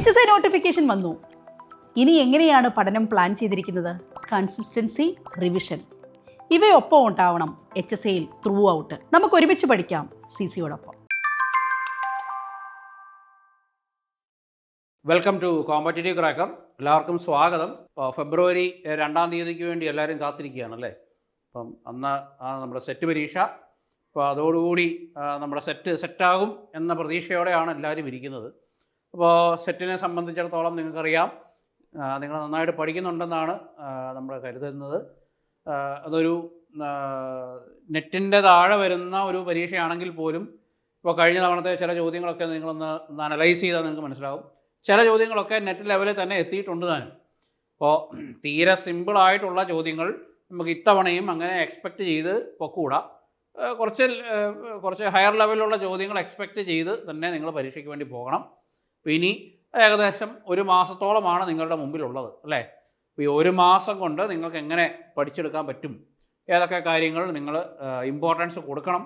HSI notification വന്നു. ഇനി എങ്ങനെയാണ് പഠനം പ്ലാൻ ചെയ്തിരിക്കുന്നത്? കൺസിസ്റ്റൻസി, റിവിഷൻ ഇവയൊപ്പം ഉണ്ടാവണം HSIയിൽ ത്രൂ ഔട്ട്. നമുക്ക് ഒരുമിച്ച് പഠിക്കാം CCയോടൊപ്പം. Welcome to competitive cracker. എല്ലാവർക്കും സ്വാഗതം. ഫെബ്രുവരി 2-ാം തീയതിക്ക് വേണ്ടി എല്ലാവരും കാത്തിരിക്കുകയാണ് അല്ലേ? അപ്പം അന്ന് നമ്മുടെ സെറ്റ് പരീക്ഷ. അപ്പോൾ അതോടുകൂടി നമ്മുടെ സെറ്റാകും എന്ന പ്രതീക്ഷയോടെയാണ് എല്ലാവരും ഇരിക്കുന്നത്. അപ്പോൾ സെറ്റിനെ സംബന്ധിച്ചിടത്തോളം നിങ്ങൾക്കറിയാം, നിങ്ങൾ നന്നായിട്ട് പഠിക്കുന്നുണ്ടെന്നാണ് നമ്മൾ കരുതുന്നത്. അതൊരു നെറ്റിൻ്റെ താഴെ വരുന്ന ഒരു പരീക്ഷയാണെങ്കിൽ പോലും ഇപ്പോൾ കഴിഞ്ഞ തവണത്തെ ചില ചോദ്യങ്ങളൊക്കെ നിങ്ങളൊന്ന് അനലൈസ് ചെയ്താൽ നിങ്ങൾക്ക് മനസ്സിലാവും. ചില ചോദ്യങ്ങളൊക്കെ നെറ്റ് ലെവലിൽ തന്നെ എത്തിയിട്ടുണ്ട് താനും. അപ്പോൾ തീരെ സിമ്പിളായിട്ടുള്ള ചോദ്യങ്ങൾ നമുക്ക് ഇത്തവണയും അങ്ങനെ എക്സ്പെക്റ്റ് ചെയ്ത് പൊക്കൂടാ. കുറച്ച് ഹയർ ലെവലിലുള്ള ചോദ്യങ്ങൾ എക്സ്പെക്റ്റ് ചെയ്ത് തന്നെ നിങ്ങൾ പരീക്ഷയ്ക്ക് വേണ്ടി പോകണം. അപ്പോൾ ഇനി ഏകദേശം ഒരു മാസത്തോളമാണ് നിങ്ങളുടെ മുമ്പിലുള്ളത് അല്ലേ? അപ്പോൾ ഈ ഒരു മാസം കൊണ്ട് നിങ്ങൾക്ക് എങ്ങനെ പഠിച്ചെടുക്കാൻ പറ്റും, ഏതൊക്കെ കാര്യങ്ങൾ നിങ്ങൾ ഇമ്പോർട്ടൻസ് കൊടുക്കണം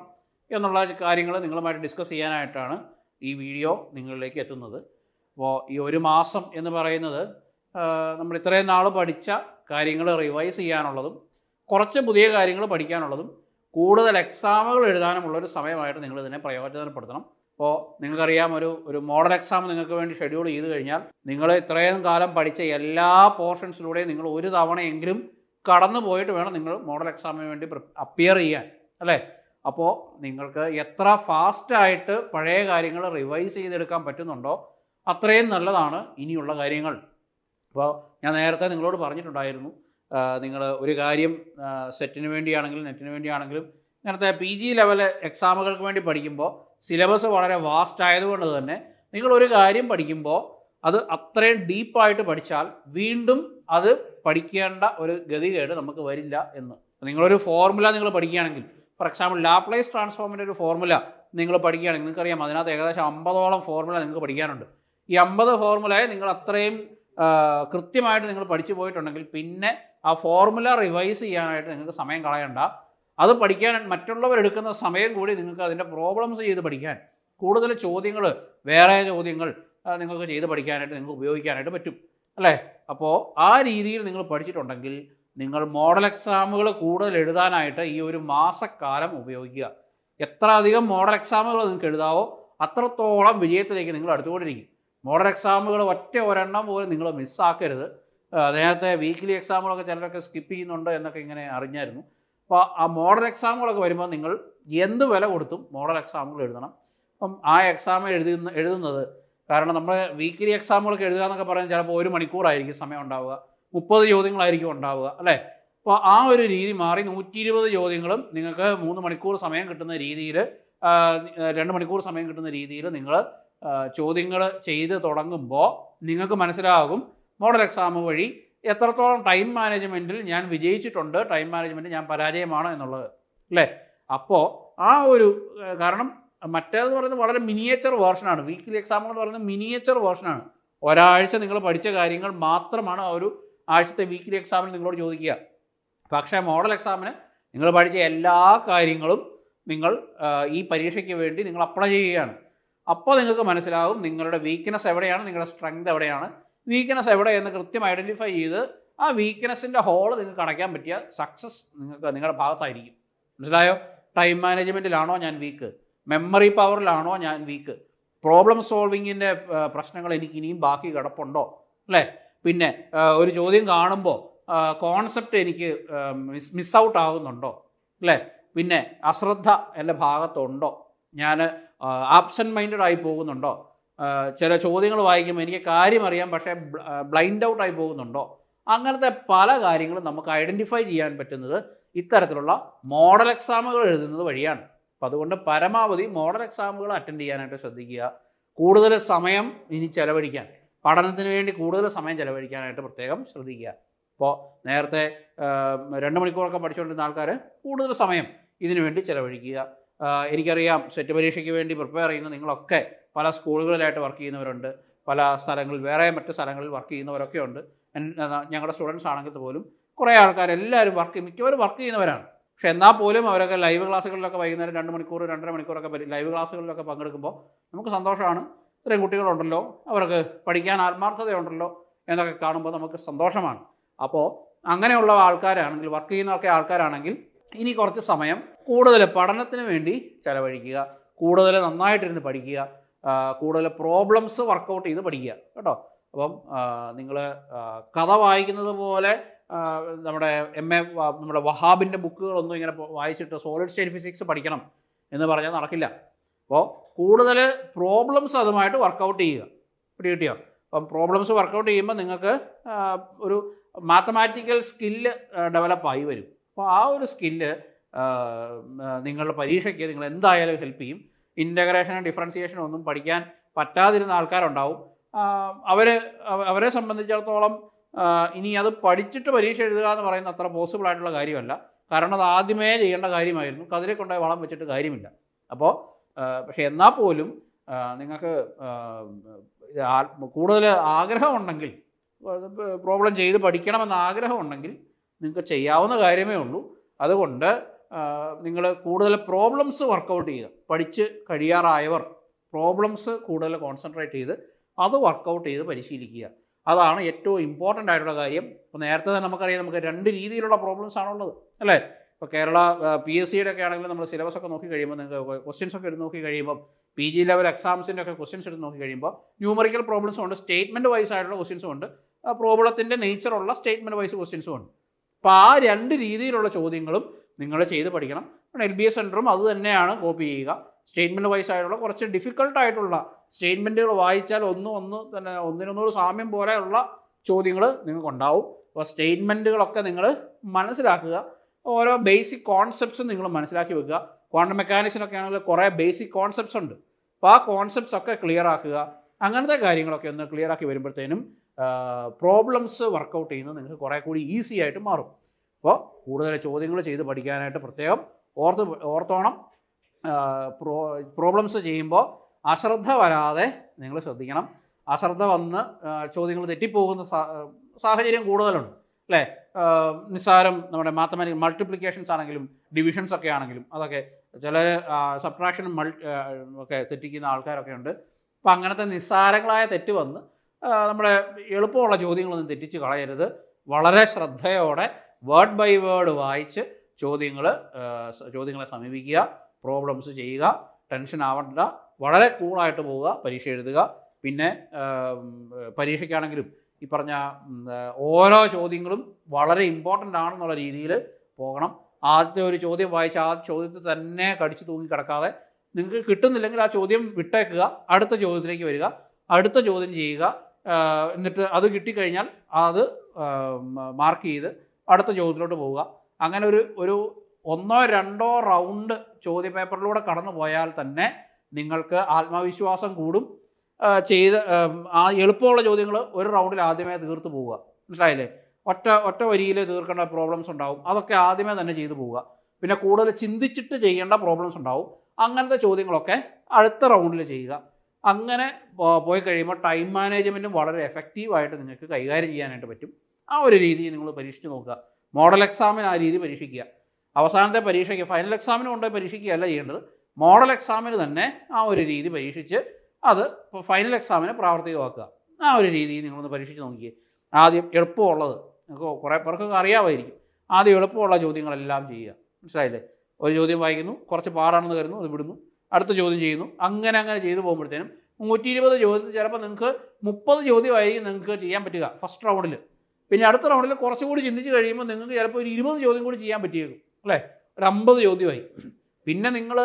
എന്നുള്ള കാര്യങ്ങൾ നിങ്ങളുമായിട്ട് ഡിസ്കസ് ചെയ്യാനായിട്ടാണ് ഈ വീഡിയോ നിങ്ങളിലേക്ക് എത്തുന്നത്. അപ്പോൾ ഈ ഒരു മാസം എന്ന് പറയുന്നത് നമ്മൾ ഇത്രയും നാൾ പഠിച്ച കാര്യങ്ങൾ റിവൈസ് ചെയ്യാനുള്ളതും കുറച്ച് പുതിയ കാര്യങ്ങൾ പഠിക്കാനുള്ളതും കൂടുതൽ എക്സാമുകൾ എഴുതാനുമുള്ളൊരു സമയമായിട്ട് നിങ്ങളിതിനെ പ്രയോജനപ്പെടുത്തണം. അപ്പോൾ നിങ്ങൾക്കറിയാം, ഒരു മോഡൽ എക്സാം നിങ്ങൾക്ക് വേണ്ടി ഷെഡ്യൂൾ ചെയ്ത് കഴിഞ്ഞാൽ നിങ്ങൾ ഇത്രയും കാലം പഠിച്ച എല്ലാ പോർഷൻസിലൂടെയും നിങ്ങൾ ഒരു തവണയെങ്കിലും കടന്നു പോയിട്ട് വേണം നിങ്ങൾ മോഡൽ എക്സാമിന് വേണ്ടി അപ്പിയർ ചെയ്യാൻ അല്ലേ? അപ്പോൾ നിങ്ങൾക്ക് എത്ര ഫാസ്റ്റായിട്ട് പഴയ കാര്യങ്ങൾ റിവൈസ് ചെയ്തെടുക്കാൻ പറ്റുന്നുണ്ടോ അത്രയും നല്ലതാണ് ഇനിയുള്ള കാര്യങ്ങൾ. അപ്പോൾ ഞാൻ നേരത്തെ നിങ്ങളോട് പറഞ്ഞിട്ടുണ്ടായിരുന്നു, നിങ്ങൾ ഒരു കാര്യം സെറ്റിന് വേണ്ടിയാണെങ്കിലും നെറ്റിന് വേണ്ടിയാണെങ്കിലും ഇങ്ങനത്തെ PG ലെവൽ എക്സാമുകൾക്ക് വേണ്ടി പഠിക്കുമ്പോൾ സിലബസ് വളരെ വാസ്റ്റ് ആയതുകൊണ്ട് തന്നെ നിങ്ങളൊരു കാര്യം പഠിക്കുമ്പോൾ അത് അത്രയും ഡീപ്പായിട്ട് പഠിച്ചാൽ വീണ്ടും അത് പഠിക്കേണ്ട ഒരു ഗതികേട് നമുക്ക് വരില്ല എന്ന്. നിങ്ങളൊരു ഫോർമുല നിങ്ങൾ പഠിക്കുകയാണെങ്കിൽ, ഫോർ എക്സാമ്പിൾ ലാപ്ലേസ് ട്രാൻസ്ഫോമിൻ്റെ ഒരു ഫോർമുല നിങ്ങൾ പഠിക്കുകയാണെങ്കിൽ നിങ്ങൾക്കറിയാം അതിനകത്ത് ഏകദേശം 50ഓളം ഫോർമുല നിങ്ങൾക്ക് പഠിക്കാനുണ്ട്. ഈ 50 ഫോർമുലയെ നിങ്ങൾ അത്രയും കൃത്യമായിട്ട് നിങ്ങൾ പഠിച്ചു പോയിട്ടുണ്ടെങ്കിൽ പിന്നെ ആ ഫോർമുല റിവൈസ് ചെയ്യാനായിട്ട് നിങ്ങൾക്ക് സമയം കളയണ്ട. അത് പഠിക്കാൻ മറ്റുള്ളവരെടുക്കുന്ന സമയം കൂടി നിങ്ങൾക്ക് അതിൻ്റെ പ്രോബ്ലംസ് ചെയ്ത് പഠിക്കാൻ, കൂടുതൽ ചോദ്യങ്ങൾ, വേറെ ചോദ്യങ്ങൾ നിങ്ങൾക്ക് ചെയ്ത് പഠിക്കാനായിട്ട് നിങ്ങൾക്ക് ഉപയോഗിക്കാനായിട്ട് പറ്റും അല്ലേ? അപ്പോൾ ആ രീതിയിൽ നിങ്ങൾ പഠിച്ചിട്ടുണ്ടെങ്കിൽ നിങ്ങൾ മോഡൽ എക്സാമുകൾ കൂടുതൽ എഴുതാനായിട്ട് ഈ ഒരു മാസക്കാലം ഉപയോഗിക്കുക. എത്ര അധികം മോഡൽ എക്സാമുകൾ നിങ്ങൾക്ക് എഴുതാവോ അത്രത്തോളം വിജയത്തിലേക്ക് നിങ്ങൾ അടുത്തുകൊണ്ടിരിക്കും. മോഡൽ എക്സാമുകൾ ഒരെണ്ണം പോലും നിങ്ങൾ മിസ്സാക്കരുത്. നേരത്തെ വീക്ക്ലി എക്സാമുകളൊക്കെ ചിലരൊക്കെ സ്കിപ്പ് ചെയ്യുന്നുണ്ട് എന്നൊക്കെ ഇങ്ങനെ അറിഞ്ഞായിരുന്നു. അപ്പോൾ ആ മോഡൽ എക്സാമുകളൊക്കെ വരുമ്പോൾ നിങ്ങൾ എന്ത് വില കൊടുത്തും മോഡൽ എക്സാമുകൾ എഴുതണം. അപ്പം ആ എക്സാം എഴുതുന്നത് കാരണം നമ്മൾ വീക്ക്ലി എക്സാമുകളൊക്കെ എഴുതുക എന്നൊക്കെ പറയുന്നത് ചിലപ്പോൾ 1 മണിക്കൂറായിരിക്കും സമയം ഉണ്ടാവുക, 30 ചോദ്യങ്ങളായിരിക്കും ഉണ്ടാവുക അല്ലേ? അപ്പോൾ ആ ഒരു രീതി മാറി 120 ചോദ്യങ്ങളും നിങ്ങൾക്ക് 3 മണിക്കൂർ സമയം കിട്ടുന്ന രീതിയിൽ, 2 മണിക്കൂർ സമയം കിട്ടുന്ന രീതിയിൽ നിങ്ങൾ ചോദ്യങ്ങൾ ചെയ്ത് തുടങ്ങുമ്പോൾ നിങ്ങൾക്ക് മനസ്സിലാകും മോഡൽ എക്സാം വഴി എത്രത്തോളം ടൈം മാനേജ്മെൻറ്റിൽ ഞാൻ വിജയിച്ചിട്ടുണ്ട്, ടൈം മാനേജ്മെൻറ്റ് ഞാൻ പരാജയമാണ് എന്നുള്ളത് അല്ലേ? അപ്പോൾ ആ ഒരു കാരണം മറ്റേതെന്ന് പറയുന്നത് വളരെ മിനിയേച്ചർ വേർഷനാണ്. വീക്ക്ലി എക്സാം എന്ന് പറയുന്നത് മിനിയേച്ചർ വേർഷനാണ്. ഒരാഴ്ച നിങ്ങൾ പഠിച്ച കാര്യങ്ങൾ മാത്രമാണ് ആ ഒരു ആഴ്ചത്തെ വീക്ക്ലി എക്സാമിന് നിങ്ങളോട് ചോദിക്കുക. പക്ഷേ മോഡൽ എക്സാമിന് നിങ്ങൾ പഠിച്ച എല്ലാ കാര്യങ്ങളും നിങ്ങൾ ഈ പരീക്ഷയ്ക്ക് വേണ്ടി നിങ്ങൾ അപ്ലൈ ചെയ്യുകയാണ്. അപ്പോൾ നിങ്ങൾക്ക് മനസ്സിലാകും നിങ്ങളുടെ വീക്ക്നെസ് എവിടെയാണ്, നിങ്ങളുടെ സ്ട്രെങ്ത് എവിടെയാണ്, വീക്ക്നെസ് എവിടെയെന്ന് കൃത്യം ഐഡൻറ്റിഫൈ ചെയ്ത് ആ വീക്ക്നെസ്സിൻ്റെ ഹോൾ നിങ്ങൾക്ക് അടയ്ക്കാൻ പറ്റിയ സക്സസ് നിങ്ങൾക്ക് നിങ്ങളുടെ ഭാഗത്തായിരിക്കും. മനസ്സിലായോ? ടൈം മാനേജ്മെൻറ്റിലാണോ ഞാൻ വീക്ക്, മെമ്മറി പവറിലാണോ ഞാൻ വീക്ക്, പ്രോബ്ലം സോൾവിങ്ങിൻ്റെ പ്രശ്നങ്ങൾ എനിക്ക് ഇനിയും ബാക്കി കിടപ്പുണ്ടോ അല്ലേ? പിന്നെ ഒരു ചോദ്യം കാണുമ്പോൾ കോൺസെപ്റ്റ് എനിക്ക് മിസ് ഔട്ട് ആകുന്നുണ്ടോ അല്ലേ? പിന്നെ അശ്രദ്ധ എൻ്റെ ഭാഗത്തുണ്ടോ, ഞാൻ ആബ്സെൻറ്റ് മൈൻഡഡ് ആയി പോകുന്നുണ്ടോ, ചില ചോദ്യങ്ങൾ വായിക്കുമ്പോൾ എനിക്ക് കാര്യം അറിയാം പക്ഷേ ബ്ലൈൻഡ് ഔട്ടായി പോകുന്നുണ്ടോ, അങ്ങനത്തെ പല കാര്യങ്ങളും നമുക്ക് ഐഡൻറ്റിഫൈ ചെയ്യാൻ പറ്റുന്നത് ഇത്തരത്തിലുള്ള മോഡൽ എക്സാമുകൾ എഴുതുന്നത് വഴിയാണ്. അപ്പം അതുകൊണ്ട് പരമാവധി മോഡൽ എക്സാമുകൾ അറ്റൻഡ് ചെയ്യാനായിട്ട് ശ്രദ്ധിക്കുക. കൂടുതൽ സമയം ഇനി ചിലവഴിക്കാൻ, പഠനത്തിന് വേണ്ടി കൂടുതൽ സമയം ചിലവഴിക്കാനായിട്ട് പ്രത്യേകം ശ്രദ്ധിക്കുക. അപ്പോൾ നേരത്തെ 2 മണിക്കൂറൊക്കെ പഠിച്ചുകൊണ്ടിരുന്ന ആൾക്കാർ കൂടുതൽ സമയം ഇതിനു വേണ്ടി ചിലവഴിക്കുക. എനിക്കറിയാം സെറ്റ് പരീക്ഷയ്ക്ക് വേണ്ടി പ്രിപ്പയർ ചെയ്യുന്ന നിങ്ങളൊക്കെ പല സ്കൂളുകളിലായിട്ട് വർക്ക് ചെയ്യുന്നവരുണ്ട്, പല സ്ഥലങ്ങളിൽ മറ്റ് സ്ഥലങ്ങളിൽ വർക്ക് ചെയ്യുന്നവരൊക്കെ ഉണ്ട്. ഞങ്ങളുടെ സ്റ്റുഡൻസ് ആണെങ്കിൽ പോലും കുറേ ആൾക്കാർ എല്ലാവരും മിക്കവരും വർക്ക് ചെയ്യുന്നവരാണ്. പക്ഷെ എന്നാൽ പോലും അവരൊക്കെ ലൈവ് ക്ലാസ്സുകളിലൊക്കെ വൈകുന്നേരം 2 മണിക്കൂർ 2.5 മണിക്കൂറൊക്കെ ലൈവ് ക്ലാസ്സുകളിലൊക്കെ പങ്കെടുക്കുമ്പോൾ നമുക്ക് സന്തോഷമാണ്. ഇത്രയും കുട്ടികളുണ്ടല്ലോ, അവർക്ക് പഠിക്കാൻ ആത്മാർത്ഥതയുണ്ടല്ലോ എന്നൊക്കെ കാണുമ്പോൾ നമുക്ക് സന്തോഷമാണ്. അപ്പോൾ അങ്ങനെയുള്ള ആൾക്കാരാണെങ്കിൽ, വർക്ക് ചെയ്യുന്ന ആൾക്കാരാണെങ്കിൽ ഇനി കുറച്ച് സമയം കൂടുതൽ പഠനത്തിന് വേണ്ടി ചിലവഴിക്കുക, കൂടുതൽ നന്നായിട്ടിരുന്ന് പഠിക്കുക, കൂടുതൽ പ്രോബ്ലംസ് വർക്കൗട്ട് ചെയ്ത് പഠിക്കുക കേട്ടോ. അപ്പം നിങ്ങൾ കഥ വായിക്കുന്നത് പോലെ നമ്മുടെ നമ്മുടെ വഹാബിൻ്റെ ബുക്കുകളൊന്നും ഇങ്ങനെ വായിച്ചിട്ട് സോളിഡ് സ്റ്റേറ്റ് ഫിസിക്സ് പഠിക്കണം എന്ന് പറഞ്ഞാൽ നടക്കില്ല. അപ്പോൾ കൂടുതൽ പ്രോബ്ലംസ് അതുമായിട്ട് വർക്കൗട്ട് ചെയ്യുക. കിട്ടിയോ? അപ്പം പ്രോബ്ലംസ് വർക്കൗട്ട് ചെയ്യുമ്പോൾ നിങ്ങൾക്ക് ഒരു മാത്തമാറ്റിക്കൽ സ്കില്ല് ഡെവലപ്പായി വരും. അപ്പോൾ ആ ഒരു സ്കില്ല് നിങ്ങളുടെ പരീക്ഷയ്ക്ക് നിങ്ങൾ എന്തായാലും ഹെൽപ്പ് ചെയ്യും. ഇൻ്റഗ്രേഷനും ഡിഫറൻസിയേഷനും ഒന്നും പഠിക്കാൻ പറ്റാതിരുന്ന ആൾക്കാരുണ്ടാവും. അവരെ സംബന്ധിച്ചിടത്തോളം ഇനി അത് പഠിച്ചിട്ട് പരീക്ഷ എഴുതുക എന്ന് പറയുന്നത് അത്ര പോസിബിൾ ആയിട്ടുള്ള കാര്യമല്ല. കാരണം അത് ആദ്യമേ ചെയ്യേണ്ട കാര്യമായിരുന്നു. കതിരെ കൊണ്ടുപോയി വളം വെച്ചിട്ട് കാര്യമില്ല. അപ്പോൾ പക്ഷെ എന്നാൽ പോലും നിങ്ങൾക്ക് കൂടുതൽ ആഗ്രഹമുണ്ടെങ്കിൽ, പ്രോബ്ലം ചെയ്ത് പഠിക്കണമെന്ന് ആഗ്രഹമുണ്ടെങ്കിൽ നിങ്ങൾക്ക് ചെയ്യാവുന്ന കാര്യമേ ഉള്ളൂ. അതുകൊണ്ട് നിങ്ങൾ കൂടുതൽ പ്രോബ്ലംസ് വർക്കൗട്ട് ചെയ്യുക. പഠിച്ച് കഴിയാറായവർ പ്രോബ്ലംസ് കൂടുതൽ കോൺസെൻട്രേറ്റ് ചെയ്ത് അത് വർക്കൗട്ട് ചെയ്ത് പരിശീലിക്കുക. അതാണ് ഏറ്റവും ഇമ്പോർട്ടൻ്റ് ആയിട്ടുള്ള കാര്യം. ഇപ്പോൾ നേരത്തെ തന്നെ നമുക്കറിയാം, നമുക്ക് 2 രീതിയിലുള്ള പ്രോബ്ലംസ് ആണുള്ളത് അല്ലേ. ഇപ്പോൾ കേരള PSCയുടെ ഒക്കെ ആണെങ്കിലും നമ്മൾ സിലബസ് ഒക്കെ നോക്കി കഴിയുമ്പോൾ, നിങ്ങൾക്ക് ക്വസ്റ്റ്യൻസ് ഒക്കെ എടുത്ത് നോക്കി കഴിയുമ്പോൾ, PG ലെവൽ എക്സാംസിൻ്റെ ഒക്കെ ക്വസ്റ്റ്യൻസ് എടുത്ത് നോക്കി കഴിയുമ്പോൾ ന്യൂമറിക്കൽ പ്രോബ്ലംസും ഉണ്ട്, സ്റ്റേറ്റ്മെൻറ്റ് വൈസ് ആയിട്ടുള്ള ക്വസ്റ്റ്യൻസും ഉണ്ട്, പ്രോബ്ലത്തിൻ്റെ നേച്ചറുള്ള സ്റ്റേറ്റ്മെൻറ്റ് വൈസ് ക്വസ്റ്റ്യൻസും ഉണ്ട്. അപ്പോൾ ആ 2 രീതിയിലുള്ള ചോദ്യങ്ങളും നിങ്ങൾ ചെയ്ത് പഠിക്കണം. LBS സെൻറ്ററും അത് തന്നെയാണ് കോപ്പി ചെയ്യുക. സ്റ്റേറ്റ്മെൻറ്റ് വൈസ് ആയിട്ടുള്ള കുറച്ച് ഡിഫിക്കൽട്ടായിട്ടുള്ള സ്റ്റേറ്റ്മെൻറ്റുകൾ വായിച്ചാൽ ഒന്നിനൊന്നൂറ് സാമ്യം പോലെയുള്ള ചോദ്യങ്ങൾ നിങ്ങൾക്കുണ്ടാവും. അപ്പോൾ സ്റ്റേറ്റ്മെൻറ്റുകളൊക്കെ നിങ്ങൾ മനസ്സിലാക്കുക. ഓരോ ബേസിക് കോൺസെപ്റ്റ്സും നിങ്ങൾ മനസ്സിലാക്കി വെക്കുക. ക്വാണ്ടം മെക്കാനിക്സിനൊക്കെ ആണെങ്കിൽ കുറേ ബേസിക് കോൺസെപ്റ്റ്സ് ഉണ്ട്. അപ്പോൾ ആ കോൺസെപ്റ്റ്സ് ഒക്കെ ക്ലിയർ ആക്കുക. അങ്ങനത്തെ കാര്യങ്ങളൊക്കെ ഒന്ന് ക്ലിയർ ആക്കി വരുമ്പോഴത്തേനും പ്രോബ്ലംസ് വർക്കൗട്ട് ചെയ്യുന്നത് നിങ്ങൾക്ക് കുറേ കൂടി ഈസി ആയിട്ട് മാറും. അപ്പോൾ കൂടുതൽ ചോദ്യങ്ങൾ ചെയ്ത് പഠിക്കാനായിട്ട് പ്രത്യേകം ഓർത്തോണം. പ്രോബ്ലംസ് ചെയ്യുമ്പോൾ അശ്രദ്ധ വരാതെ നിങ്ങൾ ശ്രദ്ധിക്കണം. അശ്രദ്ധ വന്ന് ചോദ്യങ്ങൾ തെറ്റിപ്പോകുന്ന സാഹചര്യം കൂടുതലുണ്ട് അല്ലേ. നിസ്സാരം നമ്മുടെ മാത്തമാറ്റിക്സ് മൾട്ടിപ്ലിക്കേഷൻസ് ആണെങ്കിലും ഡിവിഷൻസ് ഒക്കെ ആണെങ്കിലും അതൊക്കെ ചില സബ്ട്രാക്ഷനും ഒക്കെ തെറ്റിക്കുന്ന ആൾക്കാരൊക്കെ ഉണ്ട്. അപ്പോൾ അങ്ങനത്തെ നിസ്സാരങ്ങളായ തെറ്റ് വന്ന് നമ്മുടെ എളുപ്പമുള്ള ചോദ്യങ്ങളൊന്നും തെറ്റിച്ച് കളയരുത്. വളരെ ശ്രദ്ധയോടെ വേർഡ് ബൈ വേർഡ് വായിച്ച് ചോദ്യങ്ങളെ സമീപിക്കുക, പ്രോബ്ലംസ് ചെയ്യുക, ടെൻഷൻ ആവണ്ട, വളരെ കൂളായിട്ട് പോവുക, പരീക്ഷ എഴുതുക. പിന്നെ പരീക്ഷയ്ക്കാണെങ്കിലും ഈ പറഞ്ഞ ഓരോ ചോദ്യങ്ങളും വളരെ ഇമ്പോർട്ടൻ്റ് ആണെന്നുള്ള രീതിയിൽ പോകണം. ആദ്യത്തെ ഒരു ചോദ്യം വായിച്ച് ആ ചോദ്യത്തിൽ തന്നെ കടിച്ചു തൂങ്ങി കിടക്കാതെ, നിങ്ങൾക്ക് കിട്ടുന്നില്ലെങ്കിൽ ആ ചോദ്യം വിട്ടേക്കുക, അടുത്ത ചോദ്യത്തിലേക്ക് വരിക, അടുത്ത ചോദ്യം ചെയ്യുക. എന്നിട്ട് അത് കിട്ടിക്കഴിഞ്ഞാൽ അത് മാർക്ക് ചെയ്ത് അടുത്ത ചോദ്യത്തിലോട്ട് പോവുക. അങ്ങനെ ഒരു 1-2 റൗണ്ട് ചോദ്യപേപ്പറിലൂടെ കടന്നു പോയാൽ തന്നെ നിങ്ങൾക്ക് ആത്മവിശ്വാസം കൂടും. ആ എളുപ്പമുള്ള ചോദ്യങ്ങൾ ഒരു റൗണ്ടിൽ ആദ്യമേ തീർത്ത് പോവുക. മനസ്സിലായില്ലേ? ഒറ്റ വരിയിൽ തീർക്കേണ്ട പ്രോബ്ലംസ് ഉണ്ടാവും, അതൊക്കെ ആദ്യമേ തന്നെ ചെയ്തു പോവുക. പിന്നെ കൂടുതൽ ചിന്തിച്ചിട്ട് ചെയ്യേണ്ട പ്രോബ്ലംസ് ഉണ്ടാവും, അങ്ങനത്തെ ചോദ്യങ്ങളൊക്കെ അടുത്ത റൗണ്ടിൽ ചെയ്യുക. അങ്ങനെ പോയി കഴിയുമ്പോൾ ടൈം മാനേജ്മെൻറ്റും വളരെ എഫക്റ്റീവായിട്ട് നിങ്ങൾക്ക് കൈകാര്യം ചെയ്യാനായിട്ട് പറ്റും. ആ ഒരു രീതി നിങ്ങൾ പരീക്ഷിച്ച് നോക്കുക. മോഡൽ എക്സാമിന് ആ രീതി പരീക്ഷിക്കുക. അവസാനത്തെ പരീക്ഷയ്ക്ക് ഫൈനൽ എക്സാമിന് കൊണ്ടുപോയി പരീക്ഷിക്കുകയല്ല ചെയ്യേണ്ടത്, മോഡൽ എക്സാമിന് തന്നെ ആ ഒരു രീതി പരീക്ഷിച്ച് അത് ഫൈനൽ എക്സാമിന് പ്രാവർത്തികമാക്കുക. ആ ഒരു രീതി നിങ്ങളൊന്ന് പരീക്ഷിച്ച് നോക്കിയേ. ആദ്യം എളുപ്പമുള്ളത്, നിങ്ങൾക്ക് കുറേ പേർക്കൊക്കെ അറിയാമായിരിക്കും, ആദ്യം എളുപ്പമുള്ള ചോദ്യങ്ങളെല്ലാം ചെയ്യുക. മനസ്സിലായില്ലേ? ഒരു ചോദ്യം വായിക്കുന്നു, കുറച്ച് പാടാണെന്ന് കരുതുന്നു, അത് വിടുന്നു, അടുത്ത ചോദ്യം ചെയ്യുന്നു, അങ്ങനെ ചെയ്തു പോകുമ്പോഴത്തേനും 120 ചോദ്യത്തിൽ ചിലപ്പോൾ നിങ്ങൾക്ക് 30 ചോദ്യമായിരിക്കും നിങ്ങൾക്ക് ചെയ്യാൻ പറ്റുക ഫസ്റ്റ് റൗണ്ടിൽ. പിന്നെ അടുത്ത റൗണ്ടിൽ കുറച്ചുകൂടി ചിന്തിച്ച് കഴിയുമ്പോൾ നിങ്ങൾക്ക് ചിലപ്പോൾ ഒരു 20 ചോദ്യം കൂടി ചെയ്യാൻ പറ്റിയേക്കും അല്ലേ. ഒരു 50 ചോദ്യമായി. പിന്നെ നിങ്ങൾ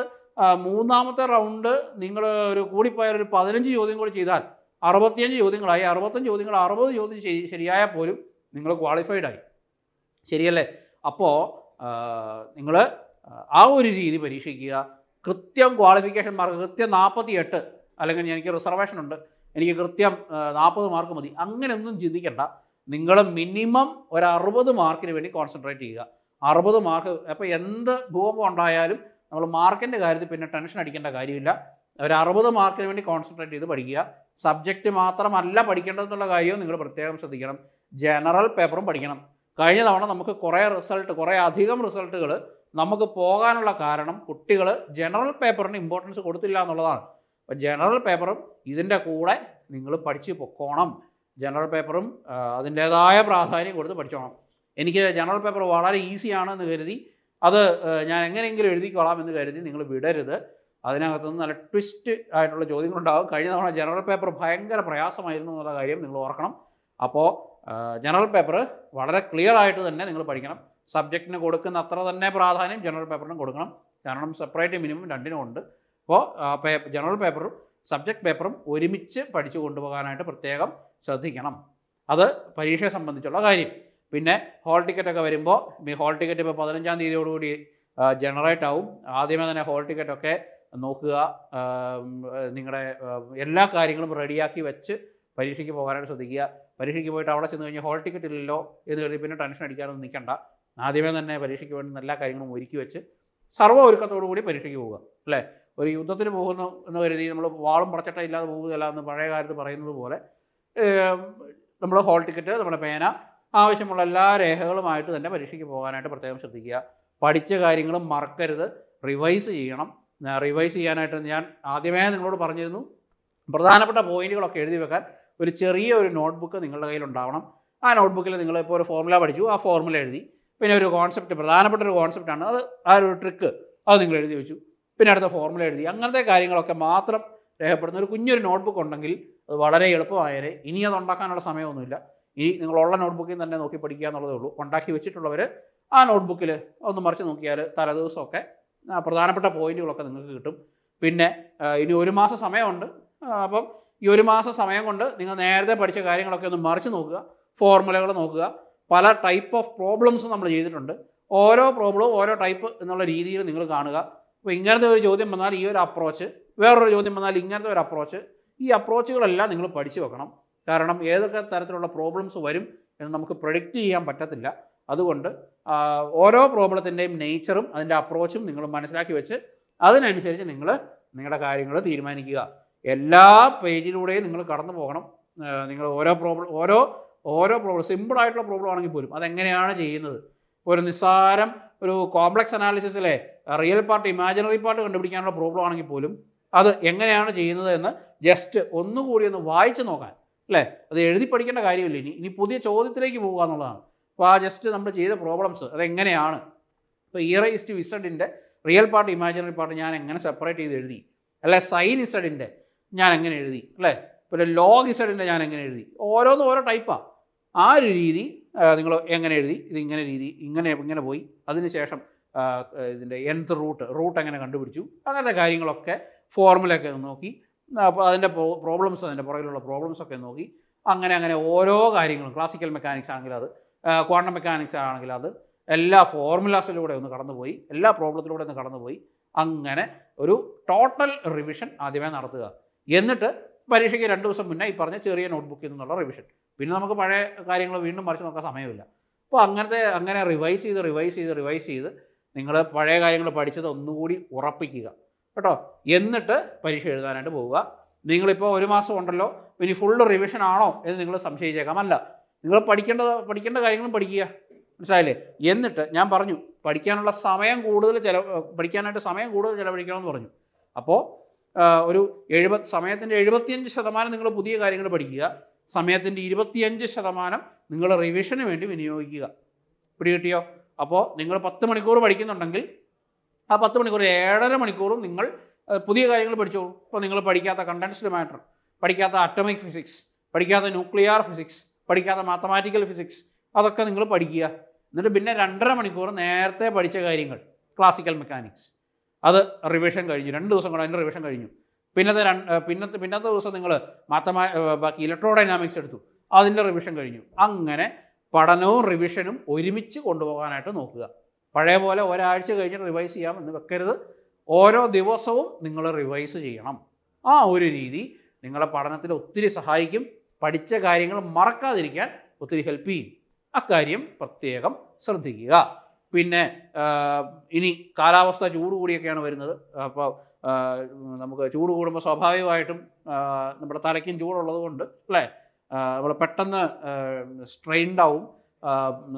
മൂന്നാമത്തെ റൗണ്ട് നിങ്ങൾ ഒരു കൂടിപ്പോയാൽ ഒരു 15 ചോദ്യം കൂടി ചെയ്താൽ 65 ചോദ്യങ്ങളായി. 65 ചോദ്യങ്ങൾ 60 ചോദ്യം ശരിയായാൽ പോലും നിങ്ങൾ ക്വാളിഫൈഡ് ആയി. ശരിയല്ലേ? അപ്പോൾ നിങ്ങൾ ആ ഒരു രീതി പരീക്ഷിക്കുക. കൃത്യം ക്വാളിഫിക്കേഷൻ മാർക്ക് കൃത്യം 48, അല്ലെങ്കിൽ എനിക്ക് റിസർവേഷൻ ഉണ്ട്, എനിക്ക് കൃത്യം 40 മാർക്ക് മതി, അങ്ങനെയൊന്നും ചിന്തിക്കേണ്ട. നിങ്ങൾ മിനിമം ഒരു 60 മാർക്കിന് വേണ്ടി കോൺസെൻട്രേറ്റ് ചെയ്യുക. 60 മാർക്ക്. അപ്പോൾ എന്ത് ഭൂകമ്പം ഉണ്ടായാലും നമ്മൾ മാർക്കിൻ്റെ കാര്യത്തിൽ പിന്നെ ടെൻഷൻ അടിക്കേണ്ട കാര്യമില്ല. ഒരു 60 മാർക്കിന് വേണ്ടി കോൺസെൻട്രേറ്റ് ചെയ്ത് പഠിക്കുക. സബ്ജക്റ്റ് മാത്രമല്ല പഠിക്കേണ്ടതെന്നുള്ള കാര്യവും നിങ്ങൾ പ്രത്യേകം ശ്രദ്ധിക്കണം. ജനറൽ പേപ്പറും പഠിക്കണം. കഴിഞ്ഞ തവണ നമുക്ക് കുറേ അധികം റിസൾട്ടുകൾ നമുക്ക് പോകാനുള്ള കാരണം കുട്ടികൾ ജനറൽ പേപ്പറിന് ഇമ്പോർട്ടൻസ് കൊടുത്തില്ല എന്നുള്ളതാണ്. അപ്പോൾ ജനറൽ പേപ്പറും ഇതിൻ്റെ കൂടെ നിങ്ങൾ പഠിച്ച് പൊക്കോണം. ജനറൽ പേപ്പറും അതിൻ്റേതായ പ്രാധാന്യം കൊടുത്ത് പഠിച്ചോണം. എനിക്ക് ജനറൽ പേപ്പർ വളരെ ഈസിയാണെന്ന് കരുതി അത് ഞാൻ എങ്ങനെയെങ്കിലും എഴുതിക്കോളാം എന്ന് കരുതി നിങ്ങൾ വിടരുത്. അതിനകത്തുനിന്ന് നല്ല ട്വിസ്റ്റ് ആയിട്ടുള്ള ചോദ്യങ്ങളുണ്ടാകും. കഴിഞ്ഞ തവണ ജനറൽ പേപ്പർ ഭയങ്കര പ്രയാസമായിരുന്നു എന്നുള്ള കാര്യം നിങ്ങൾ ഓർക്കണം. അപ്പോൾ ജനറൽ പേപ്പർ വളരെ ക്ലിയർ ആയിട്ട് തന്നെ നിങ്ങൾ പഠിക്കണം. സബ്ജക്റ്റിന് കൊടുക്കുന്ന അത്ര തന്നെ പ്രാധാന്യം ജനറൽ പേപ്പറിനും കൊടുക്കണം. കാരണം സെപ്പറേറ്റ് മിനിമം രണ്ടിനും ഉണ്ട്. അപ്പോൾ ജനറൽ പേപ്പറും സബ്ജക്റ്റ് പേപ്പറും ഒരുമിച്ച് പഠിച്ചു കൊണ്ടുപോകാനായിട്ട് പ്രത്യേകം ശ്രദ്ധിക്കണം. അത് പരീക്ഷയെ സംബന്ധിച്ചുള്ള കാര്യം. പിന്നെ ഹോൾ ടിക്കറ്റൊക്കെ വരുമ്പോൾ ഹോൾ ടിക്കറ്റ് ഇപ്പോൾ 15-ാം തീയതിയോടുകൂടി ജനറേറ്റ് ആവും. ആദ്യമേ തന്നെ ഹോൾ ടിക്കറ്റൊക്കെ നോക്കുക. നിങ്ങളുടെ എല്ലാ കാര്യങ്ങളും റെഡിയാക്കി വെച്ച് പരീക്ഷയ്ക്ക് പോകാനായിട്ട് ശ്രദ്ധിക്കുക. പരീക്ഷയ്ക്ക് പോയിട്ട് അവിടെ ചെന്ന് കഴിഞ്ഞാൽ ഹോൾ ടിക്കറ്റ് ഇല്ലല്ലോ എന്ന് കരുതി പിന്നെ ടെൻഷൻ അടിക്കാനൊന്നും നിൽക്കണ്ട. ആദ്യമേ തന്നെ പരീക്ഷയ്ക്ക് വേണ്ടുന്ന എല്ലാ കാര്യങ്ങളും ഒരുക്കി വെച്ച് സർവ്വ ഒരുക്കത്തോടു കൂടി പരീക്ഷയ്ക്ക് പോവുക. അല്ലേ, ഒരു യുദ്ധത്തിന് പോകുന്നു എന്ന് കരുതി നമ്മൾ വാളും പടച്ചട്ട ഇല്ലാതെ പോവുകയല്ല എന്ന് പഴയ കാലത്ത് പറയുന്നത് പോലെ നമ്മൾ ഹോൾ ടിക്കറ്റ്, നമ്മുടെ പേന, ആവശ്യമുള്ള എല്ലാ രേഖകളുമായിട്ട് തന്നെ പരീക്ഷയ്ക്ക് പോകാനായിട്ട് പ്രത്യേകം ശ്രദ്ധിക്കുക. പഠിച്ച കാര്യങ്ങളും മറക്കരുത്, റിവൈസ് ചെയ്യണം. റിവൈസ് ചെയ്യാനായിട്ട് ഞാൻ ആദ്യമേ നിങ്ങളോട് പറഞ്ഞിരുന്നു, പ്രധാനപ്പെട്ട പോയിന്റുകളൊക്കെ എഴുതി വെക്കാൻ ഒരു ചെറിയ ഒരു നോട്ട്ബുക്ക് നിങ്ങളുടെ കയ്യിലുണ്ടാവണം. ആ നോട്ട്ബുക്കിൽ നിങ്ങളിപ്പോൾ ഒരു ഫോർമുല പഠിച്ചു, ആ ഫോർമുല എഴുതി. പിന്നെ ഒരു കോൺസെപ്റ്റ്, പ്രധാനപ്പെട്ട ഒരു കോൺസെപ്റ്റാണ് അത്, ആ ഒരു ട്രിക്ക് അത് നിങ്ങൾ എഴുതി വെച്ചു. പിന്നെ അടുത്ത ഫോർമുല എഴുതി. അങ്ങനത്തെ കാര്യങ്ങളൊക്കെ മാത്രം രേഖപ്പെടുന്ന ഒരു കുഞ്ഞൊരു നോട്ട്ബുക്ക് ഉണ്ടെങ്കിൽ അത് വളരെ എളുപ്പമായാലേ. ഇനി അത് ഉണ്ടാക്കാനുള്ള സമയമൊന്നുമില്ല. ഈ നിങ്ങളുള്ള നോട്ട്ബുക്കിൽ തന്നെ നോക്കി പഠിക്കുക എന്നുള്ളതേ ഉള്ളൂ. ഉണ്ടാക്കി വെച്ചിട്ടുള്ളവർ ആ നോട്ട്ബുക്കിൽ ഒന്ന് മറിച്ച് നോക്കിയാൽ തലേദിവസമൊക്കെ പ്രധാനപ്പെട്ട പോയിന്റുകളൊക്കെ നിങ്ങൾക്ക് കിട്ടും. പിന്നെ ഇനി 1 മാസം സമയമുണ്ട്. അപ്പം ഈ 1 മാസം സമയം കൊണ്ട് നിങ്ങൾ നേരത്തെ പഠിച്ച കാര്യങ്ങളൊക്കെ ഒന്ന് മറിച്ച് നോക്കുക, ഫോർമുലകൾ നോക്കുക. പല ടൈപ്പ് ഓഫ് പ്രോബ്ലംസ് നമ്മൾ ചെയ്തിട്ടുണ്ട്. ഓരോ പ്രോബ്ലവും ഓരോ ടൈപ്പ് എന്നുള്ള രീതിയിൽ നിങ്ങൾ കാണുക. അപ്പോൾ ഇങ്ങനത്തെ ഒരു ചോദ്യം വന്നാൽ ഈ ഒരു അപ്രോച്ച്, വേറൊരു ചോദ്യം വന്നാൽ ഇങ്ങനത്തെ ഒരു അപ്രോച്ച്, ഈ അപ്രോച്ചുകളെല്ലാം നിങ്ങൾ പഠിച്ചു വെക്കണം. കാരണം ഏതൊക്കെ തരത്തിലുള്ള പ്രോബ്ലംസ് വരും എന്ന് നമുക്ക് പ്രഡിക്റ്റ് ചെയ്യാൻ പറ്റത്തില്ല. അതുകൊണ്ട് ഓരോ പ്രോബ്ലത്തിൻ്റെയും നേച്ചറും അതിൻ്റെ അപ്രോച്ചും നിങ്ങൾ മനസ്സിലാക്കി വെച്ച് അതിനനുസരിച്ച് നിങ്ങൾ നിങ്ങളുടെ കാര്യങ്ങൾ തീരുമാനിക്കുക. എല്ലാ പേജിലൂടെയും നിങ്ങൾ കടന്നു പോകണം. നിങ്ങൾ ഓരോ പ്രോബ്ലം സിമ്പിളായിട്ടുള്ള പ്രോബ്ലം ആണെങ്കിൽ പോലും അതെങ്ങനെയാണ് ചെയ്യുന്നത്. ഒരു നിസ്സാരം ഒരു കോംപ്ലക്സ് അനാലിസിസിലെ റിയൽ പാർട്ട് ഇമാജിനറി പാർട്ട് കണ്ടുപിടിക്കാനുള്ള പ്രോബ്ലം ആണെങ്കിൽ പോലും അത് എങ്ങനെയാണ് ചെയ്യുന്നത് എന്ന് ജസ്റ്റ് ഒന്നുകൂടി ഒന്ന് വായിച്ച് നോക്കാൻ, അല്ലേ, അത് എഴുതി പഠിക്കേണ്ട കാര്യമില്ല. ഇനി പുതിയ ചോദ്യത്തിലേക്ക് പോകുക എന്നുള്ളതാണ്. അപ്പോൾ ആ ജസ്റ്റ് നമ്മൾ ചെയ്ത പ്രോബ്ലംസ് അതെങ്ങനെയാണ്, ഇപ്പോൾ e⁻z real part imaginary part ഞാൻ എങ്ങനെ സെപ്പറേറ്റ് ചെയ്ത് എഴുതി, അല്ലെ sin z ഞാൻ എങ്ങനെ എഴുതി, അല്ലേ, പിന്നെ log z ഞാൻ എങ്ങനെ എഴുതി, ഓരോന്നും ഓരോ ടൈപ്പാണ്. ആ ഒരു രീതി നിങ്ങൾ എങ്ങനെ എഴുതി, ഇത് ഇങ്ങനെ പോയി, അതിനുശേഷം ഇതിൻ്റെ nth റൂട്ട് എങ്ങനെ കണ്ടുപിടിച്ചു, അങ്ങനത്തെ കാര്യങ്ങളൊക്കെ ഫോർമുലയൊക്കെ നോക്കി, അപ്പോൾ അതിൻ്റെ പ്രോബ്ലംസ്, അതിൻ്റെ പുറകിലുള്ള പ്രോബ്ലംസൊക്കെ നോക്കി, അങ്ങനെ ഓരോ കാര്യങ്ങളും, ക്ലാസിക്കൽ മെക്കാനിക്സ് ആണെങ്കിൽ അത്, ക്വാണ്ടം മെക്കാനിക്സ് ആണെങ്കിൽ അത്, എല്ലാ ഫോർമുലാസിലൂടെ ഒന്ന് കടന്നുപോയി, എല്ലാ പ്രോബ്ലത്തിലൂടെ ഒന്ന് കടന്നുപോയി, അങ്ങനെ ഒരു ടോട്ടൽ റിവിഷൻ ആദ്യമേ നടത്തുക. എന്നിട്ട് പരീക്ഷയ്ക്ക് 2 ദിവസം മുന്നേ ഈ പറഞ്ഞ ചെറിയ നോട്ട്ബുക്കിൽ നിന്നുള്ള റിവിഷൻ. പിന്നെ നമുക്ക് പഴയ കാര്യങ്ങൾ വീണ്ടും മറിച്ച് നോക്കാൻ സമയമില്ല. അപ്പോൾ അങ്ങനെ റിവൈസ് ചെയ്ത് നിങ്ങൾ പഴയ കാര്യങ്ങൾ പഠിച്ചത് ഒന്നുകൂടി ഉറപ്പിക്കുക കേട്ടോ. എന്നിട്ട് പരീക്ഷ എഴുതാനായിട്ട് പോവുക. നിങ്ങളിപ്പോൾ 1 മാസം ഉണ്ടല്ലോ, ഇനി ഫുൾ റിവിഷൻ ആണോ എന്ന് നിങ്ങൾ സംശയിച്ചേക്കാം. അല്ല, നിങ്ങൾ പഠിക്കേണ്ട കാര്യങ്ങളും പഠിക്കുക, മനസ്സിലായില്ലേ. എന്നിട്ട് ഞാൻ പറഞ്ഞു പഠിക്കാനായിട്ട് സമയം കൂടുതൽ ചിലവഴിക്കണമെന്ന് പറഞ്ഞു. അപ്പോൾ ഒരു സമയത്തിൻ്റെ 75% നിങ്ങൾ പുതിയ കാര്യങ്ങൾ പഠിക്കുക, സമയത്തിൻ്റെ 25% നിങ്ങൾ റിവിഷന് വേണ്ടി വിനിയോഗിക്കുക. പിടികിട്ടിയോ? അപ്പോൾ നിങ്ങൾ 10 മണിക്കൂർ പഠിക്കുന്നുണ്ടെങ്കിൽ ആ 10 മണിക്കൂർ 7.5 മണിക്കൂറും നിങ്ങൾ പുതിയ കാര്യങ്ങൾ പഠിച്ചോളൂ. ഇപ്പോൾ നിങ്ങൾ പഠിക്കാത്ത കണ്ടൻസ്ഡ് മാറ്റർ, പഠിക്കാത്ത അറ്റോമിക് ഫിസിക്സ്, പഠിക്കാത്ത ന്യൂക്ലിയർ ഫിസിക്സ്, പഠിക്കാത്ത മാത്തമാറ്റിക്കൽ ഫിസിക്സ്, അതൊക്കെ നിങ്ങൾ പഠിക്കുക. എന്നിട്ട് പിന്നെ 2.5 മണിക്കൂർ നേരത്തെ പഠിച്ച കാര്യങ്ങൾ, ക്ലാസിക്കൽ മെക്കാനിക്സ്, അത് റിവിഷൻ കഴിഞ്ഞു. 2 ദിവസം കൊണ്ട് അതിൻ്റെ റിവിഷൻ കഴിഞ്ഞു. പിന്നത്തെ ദിവസം നിങ്ങൾ ബാക്കി ഇലക്ട്രോഡൈനാമിക്സ് എടുത്തു, അതിൻ്റെ റിവിഷൻ കഴിഞ്ഞു. അങ്ങനെ പഠനവും റിവിഷനും ഒരുമിച്ച് കൊണ്ടുപോകാനായിട്ട് നോക്കുക. പഴയ പോലെ ഒരാഴ്ച കഴിഞ്ഞിട്ട് റിവൈസ് ചെയ്യാം എന്ന് വെക്കരുത്. ഓരോ ദിവസവും നിങ്ങൾ റിവൈസ് ചെയ്യണം. ആ ഒരു രീതി നിങ്ങളെ പഠനത്തിൽ ഒത്തിരി സഹായിക്കും. പഠിച്ച കാര്യങ്ങൾ മറക്കാതിരിക്കാൻ ഒത്തിരി ഹെൽപ്പ് ചെയ്യും. അക്കാര്യം പ്രത്യേകം ശ്രദ്ധിക്കുക. പിന്നെ ഇനി കാലാവസ്ഥ ചൂട് കൂടിയൊക്കെയാണ് വരുന്നത്. അപ്പോൾ നമുക്ക് ചൂട് കൂടുമ്പോൾ സ്വാഭാവികമായിട്ടും നമ്മുടെ തലയ്ക്കും ചൂടുള്ളത് കൊണ്ട്, അല്ലേ, നമ്മൾ പെട്ടെന്ന് സ്ട്രെയിൻഡ് ആവും,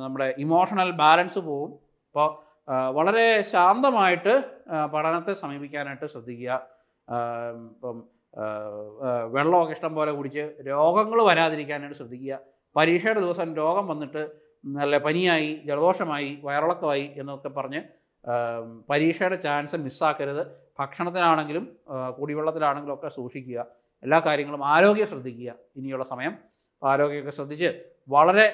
നമ്മുടെ ഇമോഷണൽ ബാലൻസ് പോവും. അപ്പോൾ വളരെ ശാന്തമായിട്ട് പഠനത്തെ സമീപിക്കാനായിട്ട് ശ്രദ്ധിക്കുക. ഇപ്പം വെള്ളമൊക്കെ ഇഷ്ടം പോലെ കുടിച്ച് രോഗങ്ങൾ വരാതിരിക്കാനായിട്ട് ശ്രദ്ധിക്കുക. പരീക്ഷയുടെ ദിവസം രോഗം വന്നിട്ട് നല്ല പനിയായി, ജലദോഷമായി, വയറിളക്കമായി എന്നൊക്കെ പറഞ്ഞ് പരീക്ഷയുടെ ചാൻസ് മിസ്സാക്കരുത്. ഭക്ഷണത്തിനാണെങ്കിലും കുടിവെള്ളത്തിലാണെങ്കിലും ഒക്കെ സൂക്ഷിക്കുക. എല്ലാ കാര്യങ്ങളും ആരോഗ്യം ശ്രദ്ധിക്കുക. ഇനിയുള്ള സമയം ആരോഗ്യമൊക്കെ ശ്രദ്ധിച്ച് വളരെ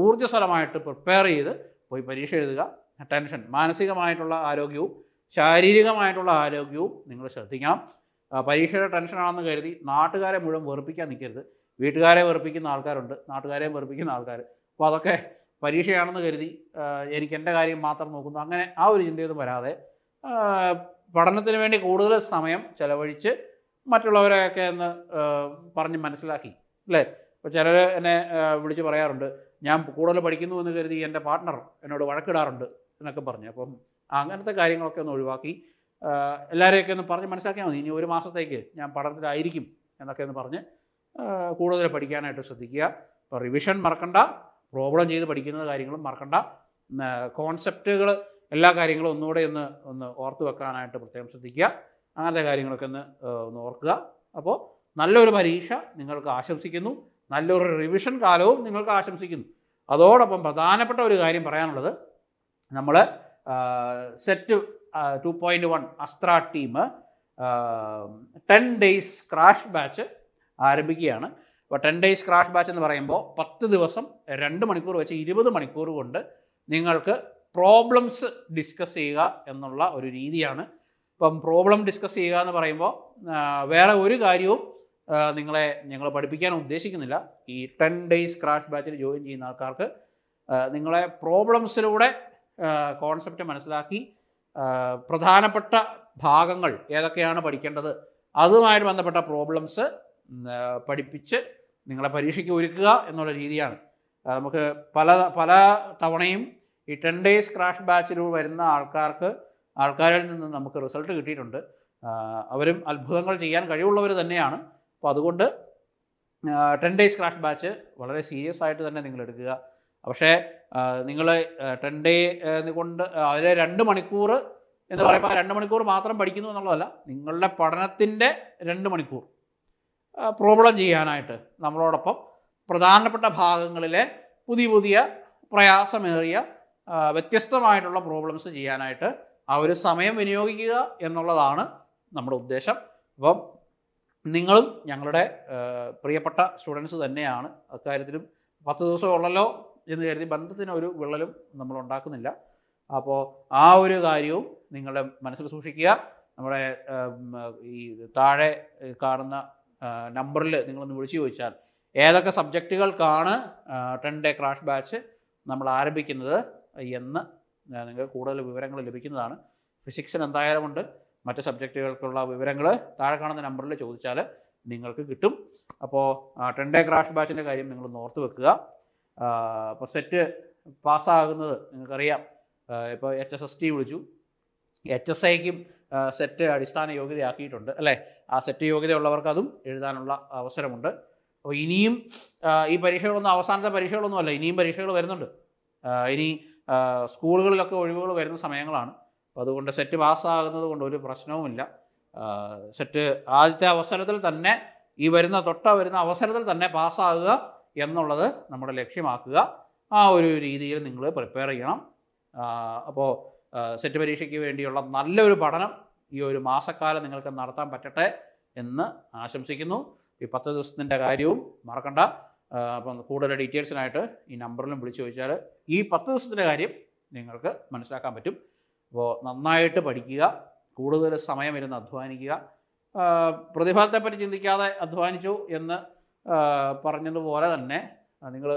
ഊർജ്ജസ്വലമായിട്ട് പ്രിപ്പയർ ചെയ്ത് പോയി പരീക്ഷ എഴുതുക. ടെൻഷൻ, മാനസികമായിട്ടുള്ള ആരോഗ്യവും ശാരീരികമായിട്ടുള്ള ആരോഗ്യവും നിങ്ങൾ ശ്രദ്ധിക്കണം. പരീക്ഷയുടെ ടെൻഷനാണെന്ന് കരുതി നാട്ടുകാരെ മുഴുവൻ വെറുപ്പിക്കാൻ നിൽക്കരുത്. വീട്ടുകാരെ വെറുപ്പിക്കുന്ന ആൾക്കാരുണ്ട്, നാട്ടുകാരെയും വെറുപ്പിക്കുന്ന ആൾക്കാർ. അപ്പോൾ അതൊക്കെ പരീക്ഷയാണെന്ന് കരുതി എനിക്ക് എൻ്റെ കാര്യം മാത്രം നോക്കുന്നു, അങ്ങനെ ആ ഒരു ചിന്തയൊന്നും വരാതെ പഠനത്തിന് വേണ്ടി കൂടുതൽ സമയം ചെലവഴിച്ച് മറ്റുള്ളവരെയൊക്കെ ഒന്ന് പറഞ്ഞ് മനസ്സിലാക്കി, അല്ലേ? ഇപ്പോൾ ചിലർ എന്നെ വിളിച്ച് പറയാറുണ്ട്, ഞാൻ കൂടുതൽ പഠിക്കുന്നു എന്ന് കരുതി എൻ്റെ പാർട്ട്ണർ എന്നോട് വഴക്കിടാറുണ്ട് എന്നൊക്കെ പറഞ്ഞു. അപ്പം അങ്ങനത്തെ കാര്യങ്ങളൊക്കെ ഒന്ന് ഒഴിവാക്കി എല്ലാവരെയൊക്കെ ഒന്ന് പറഞ്ഞ് മനസ്സിലാക്കിയാൽ മതി. ഇനി ഒരു മാസത്തേക്ക് ഞാൻ പഠനത്തിലായിരിക്കും എന്നൊക്കെ ഒന്ന് പറഞ്ഞ് കൂടുതൽ പഠിക്കാനായിട്ട് ശ്രദ്ധിക്കുക. ഇപ്പോൾ റിവിഷൻ മറക്കണ്ട, പ്രോബ്ലം ചെയ്ത് പഠിക്കുന്ന കാര്യങ്ങളും മറക്കണ്ട, കോൺസെപ്റ്റുകൾ എല്ലാ കാര്യങ്ങളും ഒന്നുകൂടെ ഒന്ന് ഓർത്ത് വെക്കാനായിട്ട് പ്രത്യേകം ശ്രദ്ധിക്കുക. അങ്ങനത്തെ കാര്യങ്ങളൊക്കെ ഒന്ന് ഓർക്കുക. അപ്പോൾ നല്ലൊരു പരീക്ഷ നിങ്ങൾക്ക് ആശംസിക്കുന്നു, നല്ലൊരു റിവിഷൻ കാലവും നിങ്ങൾക്ക് ആശംസിക്കുന്നു. അതോടൊപ്പം പ്രധാനപ്പെട്ട ഒരു കാര്യം പറയാനുള്ളത്, നമ്മൾ സെറ്റ് 2.1 അസ്ത്ര ടീം 10 days ക്രാഷ് ബാച്ച് ആരംഭിക്കുകയാണ്. അപ്പോൾ 10 days ക്രാഷ് ബാച്ച് എന്ന് പറയുമ്പോൾ 10 ദിവസം 2 മണിക്കൂർ വെച്ച് 20 മണിക്കൂർ കൊണ്ട് നിങ്ങൾക്ക് പ്രോബ്ലംസ് ഡിസ്കസ് ചെയ്യുക എന്നുള്ള ഒരു രീതിയാണ്. ഇപ്പം പ്രോബ്ലം ഡിസ്കസ് ചെയ്യുക എന്ന് പറയുമ്പോൾ വേറെ ഒരു കാര്യവും ഞങ്ങൾ പഠിപ്പിക്കാൻ ഉദ്ദേശിക്കുന്നില്ല. ഈ 10 days ക്രാഷ് ബാച്ചിൽ ജോയിൻ ചെയ്യുന്ന ആൾക്കാർക്ക് നിങ്ങളെ പ്രോബ്ലംസിലൂടെ കോൺസെപ്റ്റ് മനസ്സിലാക്കി പ്രധാനപ്പെട്ട ഭാഗങ്ങൾ ഏതൊക്കെയാണ് പഠിക്കേണ്ടത് അതുമായിട്ട് ബന്ധപ്പെട്ട പ്രോബ്ലംസ് പഠിപ്പിച്ച് നിങ്ങളെ പരീക്ഷയ്ക്ക് ഒരുക്കുക എന്നുള്ള രീതിയാണ്. നമുക്ക് പല തവണയും ഈ 10 days ക്രാഷ് ബാച്ചിലൂടെ വരുന്ന ആൾക്കാരിൽ നിന്ന് നമുക്ക് റിസൾട്ട് കിട്ടിയിട്ടുണ്ട്. അവരും അത്ഭുതങ്ങൾ ചെയ്യാൻ കഴിവുള്ളവർ തന്നെയാണ്. അപ്പോൾ അതുകൊണ്ട് 10 days ക്രാഷ് ബാച്ച് വളരെ സീരിയസ് ആയിട്ട് തന്നെ നിങ്ങൾ എടുക്കുക. പക്ഷേ നിങ്ങൾ 10 day കൊണ്ട് അതിലെ 2 മണിക്കൂർ എന്ന് പറയുമ്പോൾ 2 മണിക്കൂർ മാത്രം പഠിക്കുന്നു എന്നുള്ളതല്ല, നിങ്ങളുടെ പഠനത്തിൻ്റെ 2 മണിക്കൂർ പ്രോബ്ലം ചെയ്യാനായിട്ട് നമ്മളോടൊപ്പം പ്രധാനപ്പെട്ട ഭാഗങ്ങളിലെ പുതിയ പ്രയാസമേറിയ വ്യത്യസ്തമായിട്ടുള്ള പ്രോബ്ലംസ് ചെയ്യാനായിട്ട് ആ ഒരു സമയം വിനിയോഗിക്കുക എന്നുള്ളതാണ് നമ്മുടെ ഉദ്ദേശം. അപ്പം നിങ്ങളും ഞങ്ങളുടെ പ്രിയപ്പെട്ട സ്റ്റുഡൻസ് തന്നെയാണ്. അക്കാര്യത്തിലും 10 ദിവസം ഉള്ളല്ലോ എന്ന് കരുതി ബന്ധത്തിനൊരു വിള്ളലും നമ്മൾ ഉണ്ടാക്കുന്നില്ല. അപ്പോൾ ആ ഒരു കാര്യവും നിങ്ങളുടെ മനസ്സിൽ സൂക്ഷിക്കുക. നമ്മുടെ ഈ താഴെ കാണുന്ന നമ്പറിൽ നിങ്ങളൊന്ന് വിളിച്ചു ചോദിച്ചാൽ ഏതൊക്കെ സബ്ജക്റ്റുകൾക്കാണ് 10 day ക്രാഷ് ബാച്ച് നമ്മൾ ആരംഭിക്കുന്നത് എന്ന് നിങ്ങൾക്ക് കൂടുതൽ വിവരങ്ങൾ ലഭിക്കുന്നതാണ്. ഫിസിക്സിന് എന്തായാലും ഉണ്ട്, മറ്റ് സബ്ജക്റ്റുകൾക്കുള്ള വിവരങ്ങൾ താഴെ കാണുന്ന നമ്പറിൽ ചോദിച്ചാൽ നിങ്ങൾക്ക് കിട്ടും. അപ്പോൾ 10 day ക്രാഷ് ബാച്ചിൻ്റെ കാര്യം നിങ്ങളൊന്ന് ഓർത്ത് വെക്കുക. അപ്പോൾ സെറ്റ് പാസ്സാകുന്നത് നിങ്ങൾക്കറിയാം. ഇപ്പോൾ HSST വിളിച്ചു, HSIക്കും സെറ്റ് അടിസ്ഥാന യോഗ്യതയാക്കിയിട്ടുണ്ട്, അല്ലേ? ആ സെറ്റ് യോഗ്യതയുള്ളവർക്ക് അതും എഴുതാനുള്ള അവസരമുണ്ട്. അപ്പോൾ ഇനിയും ഈ പരീക്ഷകളൊന്നും അവസാനത്തെ പരീക്ഷകളൊന്നും അല്ല, ഇനിയും പരീക്ഷകൾ വരുന്നുണ്ട്. ഇനി സ്കൂളുകളിലൊക്കെ ഒഴിവുകൾ വരുന്ന സമയങ്ങളാണ്. അപ്പോൾ അതുകൊണ്ട് സെറ്റ് പാസ്സാകുന്നത് കൊണ്ട് ഒരു പ്രശ്നവുമില്ല. സെറ്റ് ആദ്യത്തെ അവസരത്തിൽ തന്നെ ഈ വരുന്ന അവസരത്തിൽ തന്നെ പാസ്സാകുക എന്നുള്ളത് നമ്മുടെ ലക്ഷ്യമാക്കുക. ആ ഒരു രീതിയിൽ നിങ്ങൾ പ്രിപ്പയർ ചെയ്യണം. അപ്പോൾ സെറ്റ് പരീക്ഷയ്ക്ക് വേണ്ടിയുള്ള നല്ലൊരു പഠനം ഈ ഒരു മാസക്കാലം നിങ്ങൾക്ക് നടത്താൻ പറ്റട്ടെ എന്ന് ആശംസിക്കുന്നു. ഈ 10 ദിവസത്തിൻ്റെ കാര്യവും മറക്കണ്ട. അപ്പം കൂടുതൽ ഡീറ്റെയിൽസിനായിട്ട് ഈ നമ്പറിലും വിളിച്ചു ചോദിച്ചാൽ ഈ 10 ദിവസത്തിൻ്റെ കാര്യം നിങ്ങൾക്ക് മനസ്സിലാക്കാൻ പറ്റും. അപ്പോൾ നന്നായിട്ട് പഠിക്കുക, കൂടുതൽ സമയം ഇരുന്ന് അധ്വാനിക്കുക. പ്രതിഫലത്തെപ്പറ്റി ചിന്തിക്കാതെ അധ്വാനിച്ചു എന്ന് പറഞ്ഞതുപോലെ തന്നെ നിങ്ങൾ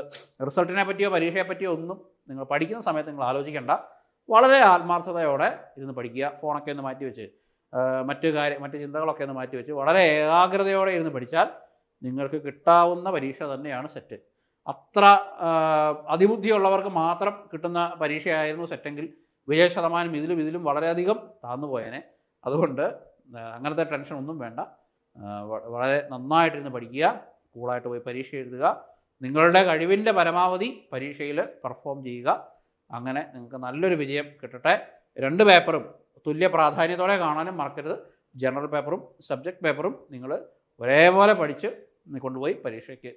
റിസൾട്ടിനെ പറ്റിയോ പരീക്ഷയെ പറ്റിയോ ഒന്നും നിങ്ങൾ പഠിക്കുന്ന സമയത്ത് നിങ്ങൾ ആലോചിക്കേണ്ട. വളരെ ആത്മാർത്ഥതയോടെ ഇരുന്ന് പഠിക്കുക. ഫോണൊക്കെ ഒന്ന് മാറ്റി വെച്ച് മറ്റ് ചിന്തകളൊക്കെ ഒന്ന് മാറ്റി വെച്ച് വളരെ ഏകാഗ്രതയോടെ ഇരുന്ന് പഠിച്ചാൽ നിങ്ങൾക്ക് കിട്ടാവുന്ന പരീക്ഷ തന്നെയാണ് സെറ്റ്. അത്ര അതിബുദ്ധിയുള്ളവർക്ക് മാത്രം കിട്ടുന്ന പരീക്ഷയായിരുന്നു സെറ്റെങ്കിൽ വിജയ ശതമാനം ഇതിലും വളരെയധികം താഴ്ന്നു പോയേനെ. അതുകൊണ്ട് അങ്ങനത്തെ ടെൻഷനൊന്നും വേണ്ട. വളരെ നന്നായിട്ടിരുന്ന് പഠിക്കുക, കൂളായിട്ട് പോയി പരീക്ഷ എഴുതുക, നിങ്ങളുടെ കഴിവിൻ്റെ പരമാവധി പരീക്ഷയിൽ പെർഫോം ചെയ്യുക. അങ്ങനെ നിങ്ങൾക്ക് നല്ലൊരു വിജയം കിട്ടട്ടെ. 2 പേപ്പറും തുല്യ പ്രാധാന്യത്തോടെ കാണാനും മറക്കരുത്. ജനറൽ പേപ്പറും സബ്ജക്റ്റ് പേപ്പറും നിങ്ങൾ ഒരേപോലെ പഠിച്ച് കൊണ്ടുപോയി പരീക്ഷയ്ക്ക്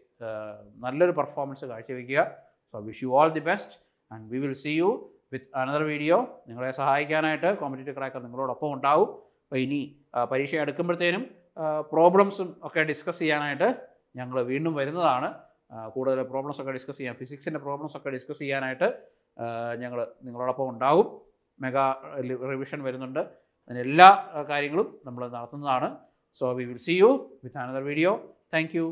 നല്ലൊരു പെർഫോമൻസ് കാഴ്ചവെക്കുക. So wish you all the best and we will see you with another video. നിങ്ങളെ സഹായിക്കാനായിട്ട് കോമ്പറ്റീറ്റീവ് ക്രാക്കർ നിങ്ങളോടൊപ്പം ഉണ്ടാവും. അപ്പോൾ ഇനി പരീക്ഷ എടുക്കുമ്പോഴത്തേനും പ്രോബ്ലംസും ഒക്കെ ഡിസ്കസ് ചെയ്യാനായിട്ട് ഞങ്ങൾ വീണ്ടും വരുന്നതാണ്. കൂടുതൽ പ്രോബ്ലംസ് ഒക്കെ ഡിസ്കസ് ചെയ്യാൻ, ഫിസിക്സിൻ്റെ പ്രോബ്ലംസ് ഒക്കെ ഡിസ്കസ് ചെയ്യാനായിട്ട് ഞങ്ങൾ നിങ്ങളോടൊപ്പം ഉണ്ടാവും. മെഗാ റിവിഷൻ വരുന്നുണ്ട്. അതിന് എല്ലാ കാര്യങ്ങളും നമ്മൾ നടത്തുന്നതാണ്. So we will see you with another video. Thank U.